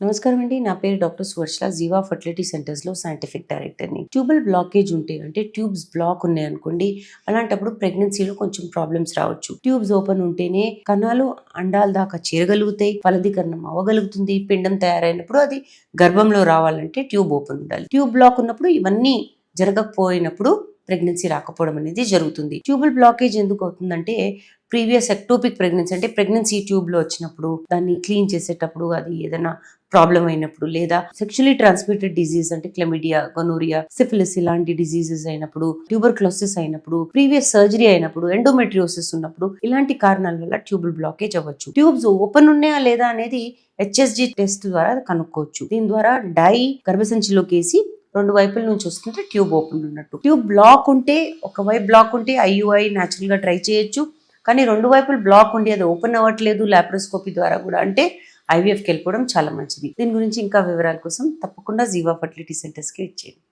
నమస్కారం అండి. నా పేరు డాక్టర్ సువర్చల. జీవా ఫర్టిలిటీ సెంటర్స్లో సైంటిఫిక్ డైరెక్టర్ని. ట్యూబల్ బ్లాకేజ్ ఉంటే అంటే ట్యూబ్స్ బ్లాక్ ఉన్నాయనుకోండి, అలాంటప్పుడు ప్రెగ్నెన్సీలో కొంచెం ప్రాబ్లమ్స్ రావచ్చు. ట్యూబ్స్ ఓపెన్ ఉంటేనే కణాలు అండాల దాకా చేరగలుగుతాయి, ఫలదీకరణం అవ్వగలుగుతుంది. పిండం తయారైనప్పుడు అది గర్భంలో రావాలంటే ట్యూబ్ ఓపెన్ ఉండాలి. ట్యూబ్ బ్లాక్ ఉన్నప్పుడు ఇవన్నీ జరగకపోయినప్పుడు ప్రెగ్నెన్సీ రాకపోవడం అనేది జరుగుతుంది. ట్యూబల్ బ్లాకేజ్ ఎందుకు అవుతుందంటే ప్రీవియస్ ఎక్టోపిక్ ప్రెగ్నెన్సీ అంటే ప్రెగ్నెన్సీ ట్యూబ్ లో వచ్చినప్పుడు దాన్ని క్లీన్ చేసేటప్పుడు అది ఏదైనా ప్రాబ్లం అయినప్పుడు, లేదా సెక్షువల్లీ ట్రాన్స్మిటెడ్ డిజీజ్ అంటే క్లమిడియా, గొనోరియా, సిఫిలిస్ ఇలాంటి డిజీజెస్ అయినప్పుడు, ట్యూబర్క్లోసిస్ అయినప్పుడు, ప్రీవియస్ సర్జరీ అయినప్పుడు, ఎండోమెట్రియోసిస్ ఉన్నప్పుడు ఇలాంటి కారణాల వల్ల ట్యూబల్ బ్లాకేజ్ అవ్వచ్చు. ట్యూబ్స్ ఓపెన్ ఉన్నాయా లేదా అనేది హెచ్ఎస్జి టెస్ట్ ద్వారా కనుక్కోవచ్చు. దీని ద్వారా డై గర్భసంచిలోకి వేసి రెండు వైపుల నుంచి వస్తుంటే ట్యూబ్ ఓపెన్ ఉన్నట్టు. ట్యూబ్ బ్లాక్ ఉంటే, ఒక వైపు బ్లాక్ ఉంటే ఐయుఐ న్యాచురల్ గా ట్రై చేయొచ్చు. కానీ రెండు వైపులు బ్లాక్ ఉండి అది ఓపెన్ అవ్వట్లేదు లాప్రోస్కోపీ ద్వారా కూడా అంటే ఐవీఎఫ్కి వెళ్ళిపోవడం చాలా మంచిది. దీని గురించి ఇంకా వివరాల కోసం తప్పకుండా జీవా ఫర్టిలిటీ సెంటర్స్కి ఇచ్చేయండి.